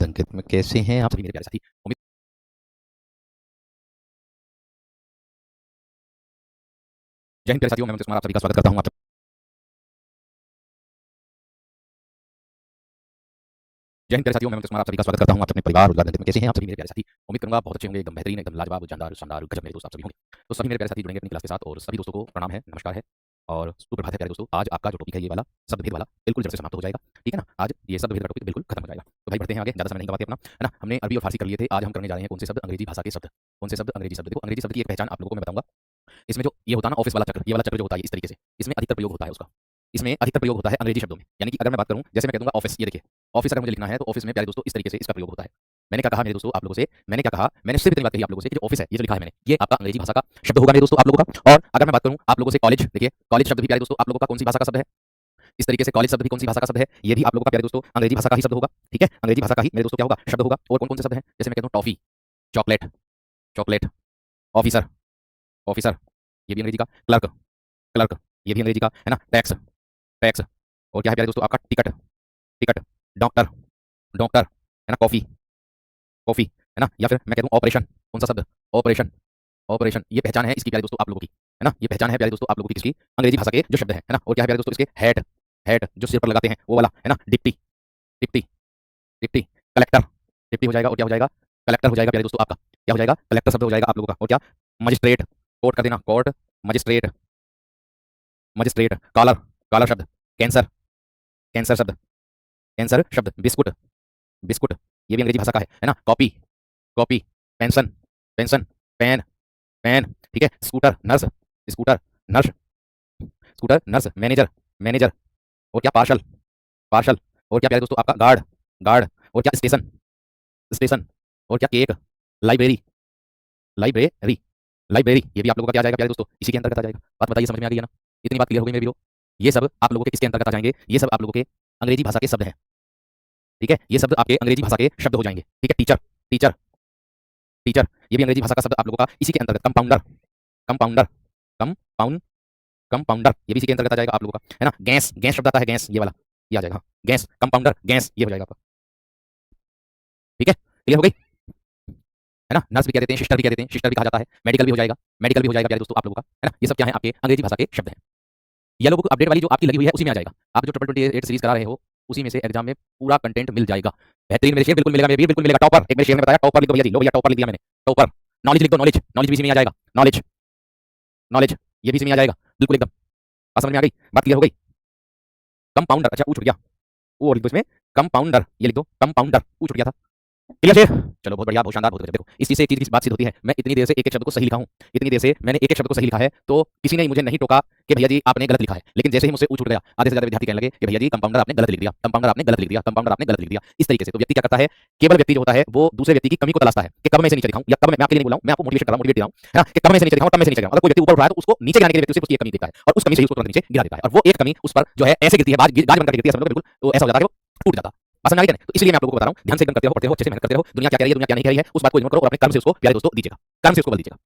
संकेत में कैसे हैं आप सभी मेरे प्यारे साथी। उम्मीद जय हिंद प्यारे साथियों, मैं मुकेश कुमार आप सभी का स्वागत करता हूँ। जय हिंद प्यारे साथियों, मैं मुकेश कुमार आप सभी का स्वागत करता हूँ। आप अपने परिवार रोजगार धंधे में कैसे हैं आप सभी मेरे प्यारे साथी। उम्मीद करूंगा बहुत अच्छे होंगे, एकदम बेहतरीन, एकदम लाजवाब, जानदार, शानदार, गजब मेरे दोस्त आप सभी होंगे। तो सभी मेरे प्यारे साथी जुड़ेंगे अपनी क्लास के साथ और सभी दोस्तों को प्रणाम है, नमस्कार है और सुप्रभात है प्यारे दोस्तों। आज आपका जो टॉपिक है ये वाला शब्द भेद वाला बिल्कुल जड़ से समाप्त हो जाएगा, ठीक है ना। आज ये शब्द भेद का टॉपिक बिल्कुल खत्म हो जाएगा। तो भाई बढ़ते हैं आगे, ज्यादा समय नहीं गवाते अपना, है ना। हमने अरबी और फारसी कर लिए थे, आज हम करने जा रहे हैं कौन से शब्द, अंग्रेजी भाषा के शब्द। कौन से शब्द, अंग्रेजी शब्द। देखो अंग्रेजी शब्द की एक पहचान आप लोगों को मैं बताऊंगा। इसमें जो ये होता है ना ऑफिस वाला चक्र, ये वाला चक्र जो होता है इस तरीके से, इसमें अधिकतर प्रयोग होता है उसका। इसमें अधिकतर प्रयोग होता है अंग्रेजी शब्दों में। यानी कि अगर मैं बात करूं, जैसे मैं कह दूंगा ऑफिस, ये देखिए ऑफिस अगर मुझे लिखना है तो ऑफिस में प्यारे दोस्तों इस तरीके से इसका प्रयोग होता है। मैंने क्या कहा मेरे दोस्तों आप लोगों से, मैंने क्या कहा, मैंने सिर्फ इतनी बात कही आप लोगों से कि जो ऑफिस है, ये जो लिखा है मैंने, ये आपका अंग्रेजी भाषा का शब्द होगा मेरे दोस्तों आप लोगों का। और अगर मैं बात करूं आप लोगों से कॉलेज, देखिए कॉलेज शब्द भी प्यारे दोस्तों आप लोगों का कौन सी भाषा का शब्द है। इस तरीके से कॉलेज शब्द भी कौन सी भाषा का शब्द है, ये भी आप लोगों का प्यारे दोस्तों अंग्रेजी भाषा का ही शब्द होगा, ठीक है। अंग्रेजी भाषा का ही मेरे दोस्तों क्या होगा, शब्द होगा। और कौन कौन से शब्द हैं, जैसे मैं कहता हूँ toffee, chocolate, chocolate, officer, officer, ये भी अंग्रेजी का, क्लर्क, क्लर्क, ये भी अंग्रेजी का, है ना। टैक्स, टैक्स, और क्या है प्यारे दोस्तों आपका टिकट, टिकट, डॉक्टर, डॉक्टर, है ना। कॉफी, कॉफी, है ना। या फिर मैं कह दूं ऑपरेशन, कौन सा शब्द, ऑपरेशन, ऑपरेशन, ये पहचान है इसकी प्यारे दोस्तों आप लोगों की, है ना। ये पहचान है प्यारे दोस्तों आप लोगों की किसकी, अंग्रेजी भाषा के जो शब्द है ना। और क्या है प्यारे दोस्तों इसके, हैट, हैट जो सिर पर लगाते हैं वो वाला, है ना। Deputy, deputy, deputy, collector, deputy हो जाएगा। और क्या हो जाएगा, कलेक्टर हो जाएगा प्यारे दोस्तों आपका, क्या हो जाएगा, कलेक्टर शब्द हो जाएगा आप लोगों का। और क्या, मजिस्ट्रेट, कोर्ट कर देना, court, magistrate, magistrate, collar, collar शब्द, कैंसर, कैंसर शब्द, कैंसर शब्द, बिस्कुट, बिस्कुट, ये भी अंग्रेजी भाषा का है ना। Copy, copy, pension, pension, pen, pen, ठीक है। Scooter, nurse, scooter, nurse, scooter, nurse, manager, manager, और क्या पार्शल, पार्शल, और क्या प्यारे दोस्तों आपका गार्ड, गार्ड, और क्या स्टेशन, स्टेशन, और क्या केक, लाइब्रेरी, लाइब्रेरी, लाइब्रेरी, ये भी आप लोगों का क्या आ जाएगा प्यारे दोस्तों, इसी के अंतर्गत आ जाएगा। बात बताइए समझ में आ गई है ना, इतनी बात क्लियर हो गई मेरी। ये सब आप लोगों के किसके अंतर्गत आ जाएंगे, ये सब आप लोगों के अंग्रेजी भाषा के शब्द हैं, ठीक है। ये शब्द आपके अंग्रेजी भाषा के शब्द हो जाएंगे, ठीक है। टीचर, टीचर, टीचर, ये भी अंग्रेजी भाषा का शब्द आप लोगों का इसी के अंतर्गत। कंपाउंडर, कंपाउंडर, कंपाउंड, कंपाउंडर, ये भी इसी के अंतर्गत आ जाएगा आप लोगों का, है ना। गैस, गैस शब्द आता है, गैस, ये वाला, ये आ जाएगा। गैस, कंपाउंडर, गैस, ये हो जाएगा आपका, ठीक है। क्लियर हो गई, है ना। नर्स भी कह देते हैं, सिस्टर भी कह देते हैं, सिस्टर भी कहा जाता है। मेडिकल भी हो जाएगा, मेडिकल भी हो जाएगा प्यारे दोस्तों आप लोगों का, है ना। ये सब क्या है, आपके अंग्रेजी भाषा के शब्द हैं। येलो बुक अपडेट वाली जो आपकी लगी हुई है उसी में आ जाएगा। आप जो ट्रिपल 28 सीरीज करा रहे हो उसी में से एग्जाम में पूरा कंटेंट मिल जाएगा। बेहतरीन, मेरे शेर बिल्कुल मिलेगा, मेरे वीर बिल्कुल मिलेगा। टॉपर, एक मेरे शेर ने बताया टॉपर लिख दो भैया जी, लो भैया टॉपर लिख दिया मैंने, टॉपर। नॉलेज लिख दो, नॉलेज, नॉलेज भी इसी में आ जाएगा। नॉलेज, नॉलेज, ये भी इसी में आ जाएगा, बिल्कुल एकदम। बात समझ में आ गई, बात क्लियर हो गई। कंपाउंडर, अच्छा ऊ छूट गया, वो और लिख दो इसमें, कंपाउंडर, ये लिख दो, कंपाउंडर, ऊ छूट गया था। क्लियर है, चलो बहुत बढ़िया, बहुत शानदार, बहुत गजब। देखो इस चीज से एक चीज की बात सिद्ध होती है, मैं इतनी देर से एक एक शब्द को सही लिखा हूं, इतनी देर से मैंने एक एक शब्द को सही लिखा है, तो किसी ने मुझे नहीं टोका कि भैया जी आपने गलत लिखा है। लेकिन जैसे ही मुझसे ऊ छूट गया, आधे से ज्यादा विद्यार्थी कहने लगे कि भैया जी कंपाउंडर आपने गलत लिख दिया, कंपाउंडर आपने गलत लिख दिया, कंपाउंडर आपने गलत लिख दिया। इस तरीके से तो व्यक्ति क्या करता है, केवल व्यक्ति जो होता है वो दूसरे व्यक्ति की कमी को तलाशता है कि कब मैं इसे नीचे दिखाऊं, या कब मैं आपके लिए नहीं बोला हूं, मैं आपको मोटिवेशन कर रहा हूं, मोटिवेट कर रहा हूं, है ना, कि कब मैं इसे नीचे दिखाऊं, कब मैं इसे नीचे दिखाऊं। अगर कोई व्यक्ति ऊपर उठ रहा है तो उसको नीचे गिराने के लिए व्यक्ति सिर्फ उसकी एक कमी देखता है और उस कमी से ही उसको तुरंत नीचे गिरा देता है। और वो एक कमी उस पर जो है ऐसे गिरती है, गाज बनकर गिरती है, समझ लो बिल्कुल, तो ऐसा हो जाता है कि वो टूट जाता है। समझ आ गई। तो इसलिए मैं आप लोगों को बता रहा हूं, ध्यान से एकदम करते रहो, पढ़ते रहो, अच्छे से मेहनत करते रहो। दुनिया क्या कह रही है, दुनिया क्या नहीं कह रही है, उस बात को इग्नोर करो और अपने कर्म से उसको प्यारे दोस्तों दीजिएगा, कर्म से उसको बल दीजिएगा,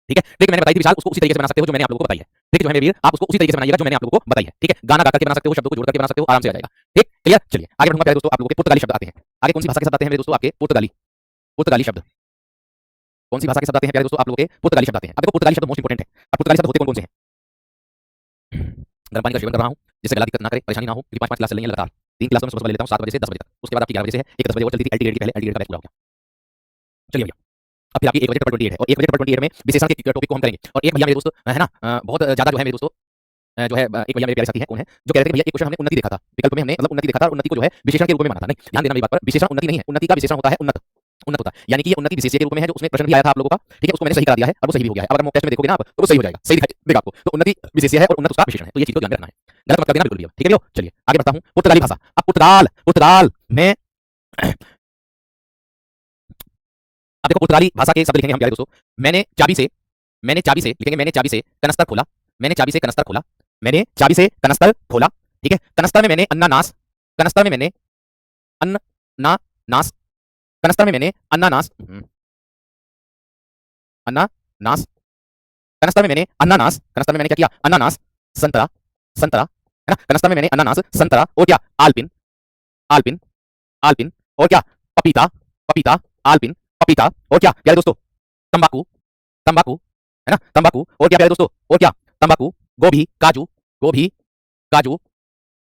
ठीक है। ठीक है, मैंने बताई थी विशाल, उसको उसी तरीके से बना सकते हो जो मैंने आप लोगों को बताई है, ठीक है। जो है मेरे वीर, आप उसको उसी तरीके से बनाइएगा जो मैंने आप लोगों को बताई है, ठीक है। गाना गा करके बना सकते हो, शब्दों को जोड़ करके बना सकते हो, आराम से आ जाएगा, ठीक। क्लियर, चलिए आगे बढ़ूंगा प्यारे दोस्तों। आप लोगों के पुर्तगाली शब्द आते हैं, आगे कौन सी भाषा के शब्द आते हैं मेरे दोस्तों आपके, पुर्तगाली, पुर्तगाली शब्द, कौन सी भाषा के शब्द आते हैं प्यारे दोस्तों आप लोगों के, पुर्तगाली शब्द आते हैं। अब देखो पुर्तगाली शब्द मोस्ट इंपोर्टेंट है। अब पुर्तगाली शब्द होते कौन कौन से हैं, गर्म पानी का सेवन कर रहा हूं, जिससे गला दिक्कत ना करे, परेशानी ना हो, क्योंकि 5 क्लास चल रही है लगातार, 3 क्लास में सुबह ले लेता हूं 7 बजे से 10 बजे तक, उसके बाद आपकी 11 बजे से है, एक 10 बजे और चलती थी एलटी ग्रेड की, पहले एलटी ग्रेड का बैच पूरा हो गया। चलिए भैया, अब फिर आपकी 1 बजे ट्रिपल 28 है, और 1 बजे ट्रिपल 28 में विशेषण के टॉपिक को हम करेंगे। और एक भैया मेरे दोस्त है ना, बहुत ज्यादा जो है मेरे दोस्तों, जो है एक भैया मेरे प्यारे साथी हैं, कौन है, जो कह रहे थे भैया एक क्वेश्चन हमने उन्नति देखा था, विकल्प में हमने मतलब उन्नति देखा था, और उन्नति को जो है विशेषण के रूप में माना था। नहीं, ध्यान देना मेरी बात पर, विशेषण उन्नति नहीं है, उन्नति का विशेषण होता है उन्नत, उन्नत होता है, यानी कि ये उन्नति विशेष्य के रूप में है, जो उसमें प्रश्न भी आया था आप लोगों का, ठीक है। उसको मैंने सही करा दिया है और वो सही भी हो गया है। अब अगर मॉक टेस्ट में देखोगे ना आप, तो वो सही हो जाएगा, सही दिखाई देगा आपको। तो उन्नति विशेष्य है और उन्नत उसका विशेषण है, तो ये चीज को ध्यान में रखना है, गलत मत कर देना बिल्कुल भी। ठीक है भैया, चलिए आगे बढ़ता हूं। पुर्तगाली भाषा, अब पुर्तगाल, पुर्तगाल में अब देखो पुर्तगाली भाषा के शब्द लिखेंगे हम प्यारे दोस्तों। मैंने चाबी से, मैंने चाबी से लिखेंगे, मैंने चाबी से कनस्तर खोला, मैंने चाबी से कनस्तर खोला, मैंने चाबी से कनस्तर खोला, ठीक है। कनस्तर में मैंने अन्नानास, कनस्तर में मैंने अन्नानास, कनस्तर में मैंने अन्नानास, अन्नानास, कनस्तर में मैंने अन्नानास, कनस्तर में मैंने क्या किया, अन्नानास, संतरा, संतरा, है ना। कनस्तर में मैंने अन्नानास, संतरा, और क्या, आलपिन, आलपिन, आलपिन, और क्या, पपीता, पपीता, आलपिन, पपीता, और क्या प्यारे दोस्तों, तंबाकू, तंबाकू, है ना, तंबाकू, और क्या प्यारे दोस्तों, और क्या, तंबाकू, गोभी, काजू, गोभी, काजू,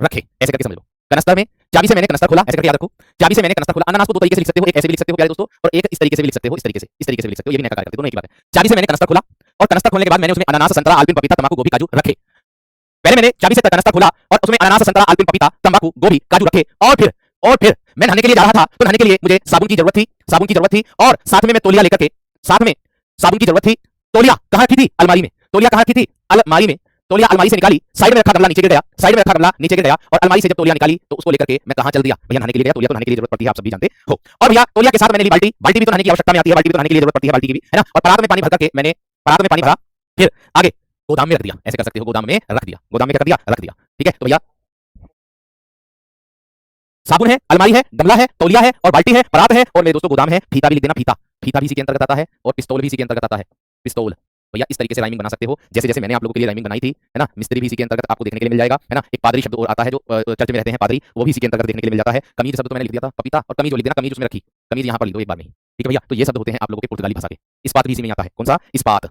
रखे, ऐसे करके समझ लो। कनस्तर में चाबी से मैंने कनस्तर खोला, ऐसे करके याद रखो। चाबी से मैंने कनस्तर खोला। अनानास को दो तरीके से लिख सकते हो, एक ऐसे भी लिख सकते हो प्यारे दोस्तों, और एक इस तरीके से भी लिख सकते हो, इस तरीके से भी लिख सकते हो, ये भी नया कार्य करते हो, दोनों एक ही बात है। चाबी से मैंने कनस्तर खोला, और कनस्तर खोलने के बाद मैंने उसमें अनानास, संतरा, आलपिन, पपीता, तंबाकू, गोभी, काजू रखे। पहले मैंने चाबी से कनस्तर खोला और उसमें अनानास, संतरा, आलपिन, पपीता, तंबाकू, गोभी, काजू रखे, और फिर मैं नहाने के लिए जा रहा था, तो नहाने के लिए मुझे साबुन की जरूरत थी, और साथ में मैं तौलिया लेकर के, साथ में साबुन की जरूरत थी। तौलिया कहाँ रखी थी? अलमारी में। तौलिया कहाँ रखी थी? अलमारी में। तौलिया अलमारी से निकाली, साइड में रखा गमला नीचे गिर गया, और अलमारी से जब तौलिया निकाली तो उसको लेकर के मैं कहां चल दिया? भैया नहाने के लिए गया। तौलिया तो नहाने के लिए जरूरत पड़ती है, आप सब भी जानते हो। और भैया तौलिया के साथ मैंने ली बाल्टी, बाल्टी भी तो नहाने की आवश्यकता में आती है, बाल्टी भी तो नहाने के लिए जरूरत पड़ती है, बाल्टी की भी, है ना। और परात में पानी भर करके मैंने परात में पानी भरा, फिर आगे गोदाम में रख दिया, ऐसे कर सकते हो, गोदाम में रख दिया, गोदाम में क्या कर दिया? रख दिया। ठीक है, तो भैया साबुन है, अलमारी है, गमला है, तौलिया है, और बाल्टी है, परात है, और मेरे दोस्तों गोदाम है। फीता भी लिख देना, फीता, फीता भी इसी के अंतर्गत आता है, और पिस्तौल भी इसी के अंतर्गत आता है, पिस्तौल। भैया इस तरीके से राइमिंग बना सकते हो, जैसे जैसे मैंने आप लोगों के लिए राइमिंग बनाई थी, है ना। मिस्त्री भी इसी के अंतर्गत आपको देखने के लिए मिल जाएगा, है ना। एक पादरी शब्द और आता है जो चर्च में रहते हैं पादरी, वो भी इसी के अंतर्गत देखने के लिए मिल जाता है। कमीज शब्द तो मैंने लिख दिया था, पपीता, और कमीज लिख देना, कमीज उसमें रखी, कमीज यहाँ पर लिख दो एक बार में ही। ठीक है भैया, तो ये शब्द होते हैं आप लोगों के पुर्तगाली भाषा के। इस्पात भी इसी में आता है, कौन सा? इस्पात,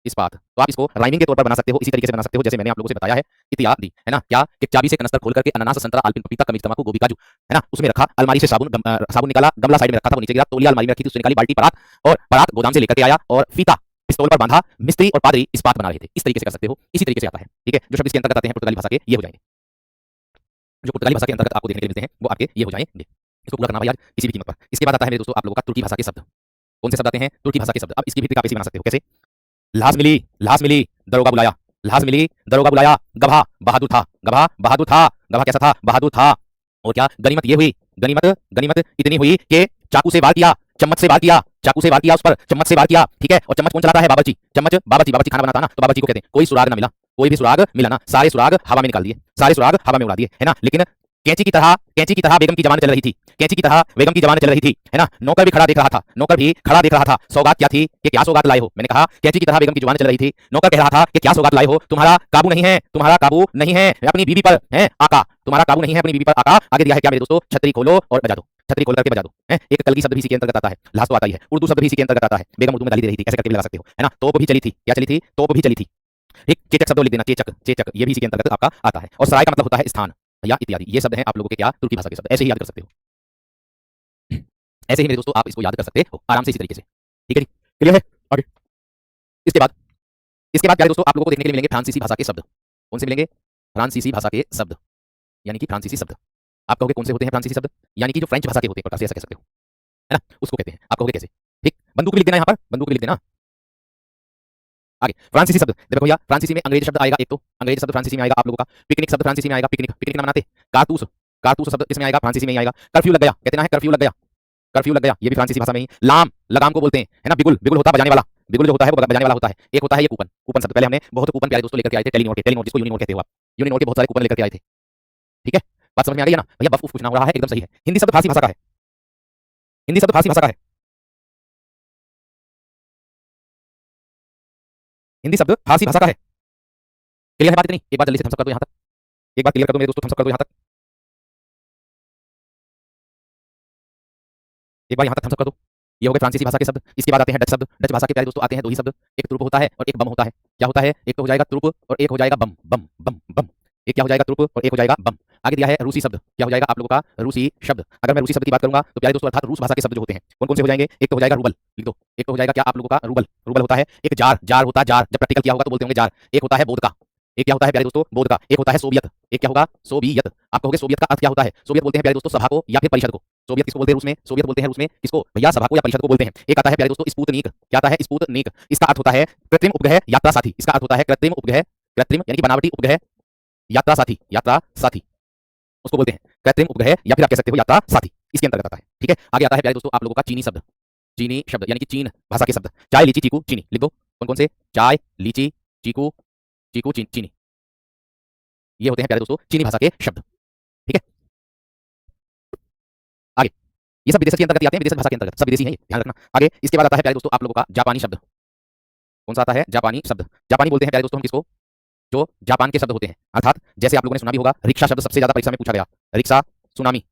इस्पात। तो आप इसको राइमिंग के तौर पर बना सकते हो, इसी तरीके से बना सकते हो जैसे मैंने आप लोगों से बताया है, इत्यादि, है ना। क्या कि चाबी से कनस्तर खोल करके अनानास, संतरा, आलपिन, पपीता, कमीज, तंबाकू, गोभी, काजू, है ना, उसमें रखा। अलमारी से साबुन निकाला, गमला साइड में रखा था, वो नीचे गिरा। तौलिया अलमारी में रखी थी, उससे निकाली। बाल्टी, परात, और परात गोदाम से लेकर के आया, और फीता पिस्तौल पर बांधा। मिस्त्री और पादरी इस्पात बना रहे थे, इस तरीके से कर सकते हो, इसी तरीके से आता है। ठीक है, जो शब्द इसके अंतर्गत आते हैं पुर्तगाली भाषा के, ये हो जाएंगे। जो पुर्तगाली भाषा के अंतर्गत आपको देखने के लिए मिलते हैं वो आपके ये हो जाएंगे। इसको पूरा करना भाई आज किसी भी कीमत पर। इसके बाद आता है मेरे दोस्तों आप लोगों का तुर्की भाषा के शब्द। कौन से शब्द आते हैं? तुर्की भाषा के शब्द। अब इसकी भी आप ऐसे बना सकते हो, कैसे? लाश मिली, दरोगा बुलाया, लाश मिली, दरोगा बुलाया। गभा बहादुर था, गभा बहादुर था, गभा कैसा था? बहादुर था। और क्या? गनीमत ये हुई, गनीमत इतनी हुई कि चाकू से वार किया, चम्मच से वार किया, चाकू से वार किया उस पर, चम्मच से वार किया। ठीक है, और चम्मच कौन चलाता है? बावर्ची। बावर्ची खाना बनाता ना, तो बावर्ची को कहते हैं। कोई सुराग ना मिला, कोई भी सुराग मिला ना, सारे सुराग हवा में निकाल दिए, सारे सुराग हवा में उड़ा दिए, है ना। लेकिन कैंची की तरह बेगम की जबान चल रही थी, कैंची की तरह बेगम की जबान चल रही थी, है ना। नौकर भी खड़ा देख रहा था, सौगात क्या थी कि क्या सौगात लाए हो? मैंने कहा कैंची की तरह बेगम की जुबान चल रही थी, नौकर कह रहा था कि क्या सौगात लाए हो? तुम्हारा काबू नहीं है अपनी बीवी पर, है आका, तुम्हारा काबू नहीं है अपनी बीवी पर, आका। आगे दिया है क्या मेरे दोस्तों? छतरी खोलो और बजा दो, छतरी खोल करके बजा दो, है। एक कलगी शब्द भी इसी के अंतर्गत आता है, लाश तो आता ही है। उर्दू शब्द भी इसी के अंतर्गत आता है, बेगम उर्दू में गाली दे रही थी, ऐसे करके भी लगा सकते हो, है ना। तोप भी चली थी, क्या चली थी? तोप भी चली थी। एक चेचक शब्द लिख देना, चेचक, ये भी इसी के अंतर्गत आपका आता है। और सराय का मतलब होता है स्थान, या इत्यादि। ये शब्द हैं आप लोगों के क्या? तुर्की भाषा के शब्द। ऐसे ही याद कर सकते हो, ऐसे ही मेरे दोस्तों आप इसको याद कर सकते हो आराम से, इसी तरीके से। ठीक है जी, क्लियर है? आगे इसके बाद प्यारे दोस्तों आप लोगों को देखने के लिए मिलेंगे फ्रांसीसी भाषा के शब्द। कौन से मिलेंगे? फ्रांसीसी भाषा के शब्द, यानी कि फ्रांसीसी शब्द। आप कहोगे कौन से होते हैं फ्रांसीसी शब्द? यानी कि जो फ्रेंच भाषा के होते हैं, प्रकार से ऐसा कह सकते हो, है ना, उसको कहते हैं। आप कहोगे कैसे? ठीक, बंदूक भी लिख देना, यहाँ पर बंदूक भी लिख देना। आगे फ्रांसीसी शब्द देखो भैया, फ्रांसीसी में अंग्रेजी शब्द आएगा, एक तो अंग्रेजी शब्द फ्रांसीसी में आएगा आप लोगों का। पिकनिक शब्द फ्रांसीसी में आएगा, पिकनिक ना मनाते। कारतूस, कारतूस शब्द इसमें आएगा, फ्रांसीसी में ही आएगा। कर्फ्यू लग गया, कहते ना है कर्फ्यू लग गया, ये भी फ्रांसीसी भाषा में ही। लाम, लगाम को बोलते हैं, है ना। बिगुल होता है बजाने वाला, बिगुल जो होता है वो बजाने वाला होता है। एक होता है ये कूपन शब्द, पहले हमने बहुत कूपन प्यारे दोस्तों लेकर के आए थे, टेलीनॉर जिसको यूनिनॉर कहते हो आप, यूनिनॉर के बहुत सारे कूपन लेकर के आए थे। ठीक है, बात समझ में आ गई है ना भैया? बफ पूछना हो रहा है, एकदम सही है। हिंदी शब्द फारसी भाषा का है, हिंदी शब्द फारसी भाषा का है, हिंदी शब्द फारसी भाषा का है। क्लियर है बात इतनी? एक बार जल्दी से थम्स अप कर दो यहाँ तक, एक बार क्लियर कर दो मेरे दोस्तों, थम्स अप कर दो यहाँ तक, एक बार यहाँ तक थम्स अप कर दो। ये हो गए फ्रांसीसी भाषा के शब्द। इसके बाद आते हैं डच शब्द। डच भाषा के प्यारे दोस्तों आते हैं दो ही शब्द, एक तुर्प होता है और एक बम होता है। क्या होता है? एक तो हो जाएगा तुर्प और एक हो जाएगा बम, बम बम बम। एक क्या हो जाएगा? तुर्प और एक हो जाएगा बम। आगे दिया है रूसी शब्द, क्या हो जाएगा आप लोगों का? रूसी शब्द। अगर मैं रूसी शब्द की बात करूंगा तो प्यारे दोस्तों अर्थात रूस भाषा के शब्द जो होते हैं कौन कौन से हो जाएंगे? एक तो हो जाएगा रूबल, लिख दो। एक तो हो जाएगा क्या आप लोगों का? रूबल, रूबल होता है। एक जार, जार होता है, जार जब प्रैक्टिकल किया होगा तो बोलते होंगे जार। एक होता है बोधका, एक क्या होता है प्यारे दोस्तों? बोध का। एक होता है सोवियत, एक क्या होगा? सोवियत। आप कहोगे सोवियत का अर्थ क्या होता है? सोवियत बोलते हैं प्यारे दोस्तों सभा को या फिर परिषद को। सोवियत किसको बोलते हैं रूस में? सोवियत बोलते हैं रूस में किसको भैया? सभा को या परिषद को बोलते हैं। एक आता है प्यारे दोस्तों स्पुतनिक। क्या आता है? स्पुतनिक। इसका अर्थ होता है कृत्रिम उपग्रह यात्रा साथी। इसका अर्थ होता है कृत्रिम उपग्रह, कृत्रिम यानी कि बनावटी उपग्रह यात्रा साथी, यात्रा साथी उसको बोलते हैं कृत्रिम उपग्रह या फिर आप कह सकते हो यात्रा साथी, इसके अंतर्गत आता है। ठीक है, आगे आता है प्यारे दोस्तों आप लोगों का चीनी शब्द। चीनी शब्द यानी कि चीन भाषा के शब्द। चाय, लीची, चीकू, चीनी, लिख दो। कौन कौन से? चाय, लीची, चीकू, चीकू, चीनी, ये होते हैं प्यारे दोस्तों चीनी भाषा के शब्द। ठीक है, आगे ये सब विदेशी के अंतर्गत आते हैं, विदेशी भाषा के अंतर्गत, सब विदेशी हैं ये, ध्यान रखना। आगे इसके बाद आता है प्यारे दोस्तों आप लोगों का जापानी शब्द। कौन सा आता है? जापानी शब्द। जापानी बोलते हैं प्यारे दोस्तों हम किसको? जो जापान के शब्द होते हैं, अर्थात जैसे आप लोगों ने सुना भी होगा रिक्शा शब्द सबसे ज्यादा परीक्षा में पूछा गया। रिक्शा, सुनामी,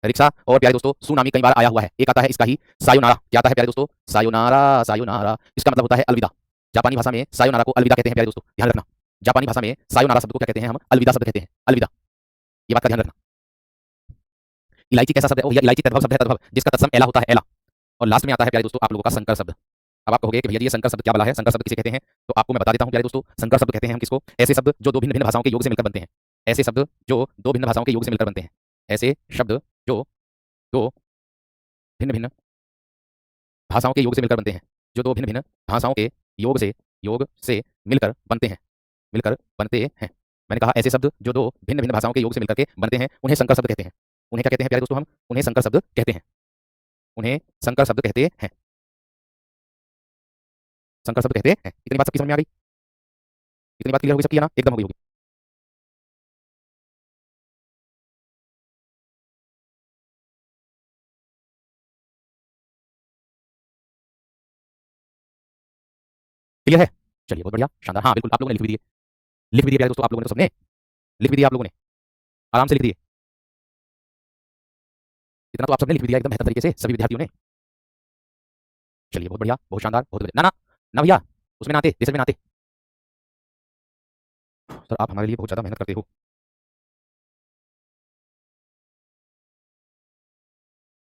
रिक्शा और प्यारे दोस्तों सुनामी कई बार आया हुआ है। एक आता है इसका ही सायोनारा। क्या आता है प्यारे दोस्तों? Sayonara, sayonara. इसका मतलब होता है अलविदा। जापानी भाषा में सायोनारा को अलविदा कहते हैं प्यारे दोस्तों, ध्यान रखना। जापानी भाषा में सायोनारा शब्द को क्या कहते हैं? हम अलविदा शब्द कहते हैं, अलविदा। ये बात का ध्यान रखना। इलायची कैसा शब्द है? यह इलायची तद्भव शब्द है, तद्भव जिसका तत्सम एला होता है, एला। और लास्ट में आता है प्यारे दोस्तों आप लोगों का संकर शब्द। अब आप कहोगे कि भैया ये संकर शब्द क्या बला है? संकर शब्द किसे कहते हैं? तो आपको मैं बता देता हूं प्यारे दोस्तों। संकर शब्द कहते हैं हम किसको? ऐसे शब्द जो दो भिन्न भिन्न भाषाओं के योग से मिलकर बनते हैं। ऐसे शब्द जो दो भिन्न भाषाओं के योग से मिलकर बनते हैं। ऐसे शब्द जो दो भिन्न भिन्न भाषाओं के योग से मिलकर बनते हैं। जो दो भिन्न भिन्न भाषाओं के योग से मिलकर बनते हैं, मिलकर बनते हैं। मैंने कहा ऐसे शब्द जो दो भिन्न भिन्न भाषाओं के योग से मिलकर के बनते हैं, उन्हें संकर शब्द कहते हैं। उन्हें क्या कहते हैं प्यारे दोस्तों? हम उन्हें संकर शब्द कहते हैं। उन्हें संकर शब्द कहते हैं। संकर शब्द कहते हैं। इतनी बात सबकी समझ में आ गई? इतनी बात क्लियर हो गई सबकी है ना? एकदम हो गई होगी। क्लियर है? चलिए बहुत बढ़िया, शानदार। हाँ बिल्कुल, आप लोगों ने लिख भी दिए, लिख भी दिए प्यारे दोस्तों, आप लोगों ने तो सबने लिख भी दिया, आप लोगों ने आराम से लिख दिए। इतना तो आप सबने लिख भी दिया एकदम बेहतर तरीके से, सभी विद्यार्थियों ने। चलिए बहुत बढ़िया, बहुत शानदार, बहुत बढ़िया। ना ना ना भैया, उसमें ना आते, रिसर्च में ना आते। सर आप हमारे लिए बहुत ज़्यादा मेहनत करते हो।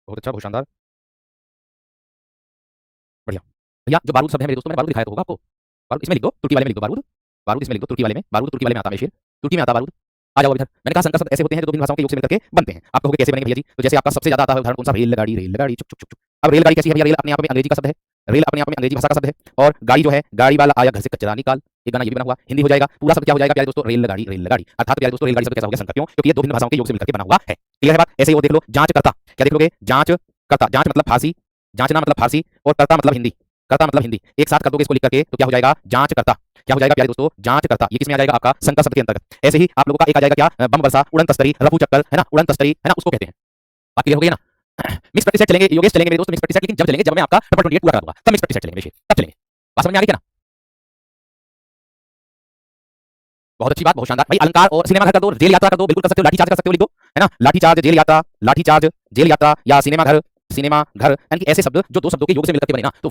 बहुत अच्छा, बहुत शानदार, बढ़िया। भैया जो बारूद शब्द है मेरे दोस्तों, मैंने बारूद दिखाया तो होगा आपको। बारूद इसमें लिख दो, तुर्की वाले में लिख दो बारूद। बारूद इसमें लिख दो, तुर्की वाले में। बारूद तुर्की वाले में आता है शेर, तुर्की में आता बारूद। आ जाओ इधर। मैंने कहा संकर शब्द ऐसे होते हैं जो दो भिन्न भाषाओं के योग से मिलकर के बनते हैं। आप कहोगे कैसे बनेंगे भैया जी? तो जैसे आपका सबसे ज्यादा आता है उदाहरण कौन सा? रेलगाड़ी, रेलगाड़ी, चुक चुक चुक चुक। अब रेलगाड़ी कैसी है भैया? रेल अपने आप में अंग्रेजी का शब्द है, रेल अपने आप में अंग्रेजी भाषा का शब्द है। और गाड़ी जो है, गाड़ी वाला आया घर से कचरा निकाल, ये गाना ये भी बना हुआ, हिंदी हो जाएगा। पूरा शब्द क्या हो जाएगा प्यारे दोस्तों? रेलगाड़ी, रेलगाड़ी। अर्थात प्यारे दोस्तों रेलगाड़ी शब्द कैसा हो गया? संकर। क्यों? क्योंकि ये दो भिन्न भाषाओं के योग से मिलकर के बना हुआ है। क्लियर है बात? ऐसे ही वो देख लो, जांच करता। क्या देख लोगे? जांच करता। जांच मतलब फांसी, जांचना मतलब फारसी, और करता मतलब हिंदी, करता मतलब हिंदी। एक साथ कर दोगे इसको लिख करके तो क्या हो जाएगा? जांच करता। क्या हो जाएगा प्यारे दोस्तों? जांच करता। ये किसमें आ जाएगा? आपका संकर शब्द के अंतर्गत। ऐसे ही आप लोगों का एक आ जाएगा क्या? बम वर्षा, उड़न तस्तरी, रफू चक्कर, है ना? उड़न तस्तरी, है ना? उसको कहते हैं। बात क्लियर हो गई ना? मिक्स प्रैक्टिस सेट चलेंगे योगेश, चलेंगे मेरे दोस्त मिक्स प्रैक्टिस सेट, लेकिन जब चलेंगे जब मैं आपका पेपर 28 पूरा करा दूंगा तब मिक्स प्रैक्टिस सेट चलेंगे मेरे शेर, तब चलेंगे। बात समझ में आ गई क्या ना? बहुत अच्छी बात, बहुत शानदार। भाई अलंकार और सिनेमा घर कर दो, जेल यात्रा कर दो, बिल्कुल कर सकते हो। लाठी चार्ज कर सकते हो, लिख दो, है ना? लाठी चार्ज जेल यात्रा, लाठी चार्ज जेल यात्रा, या सिनेमा घर, सिनेमा घर। यानी कि ऐसे शब्द जो दो शब्दों के योग से मिलकर के बने ना, तो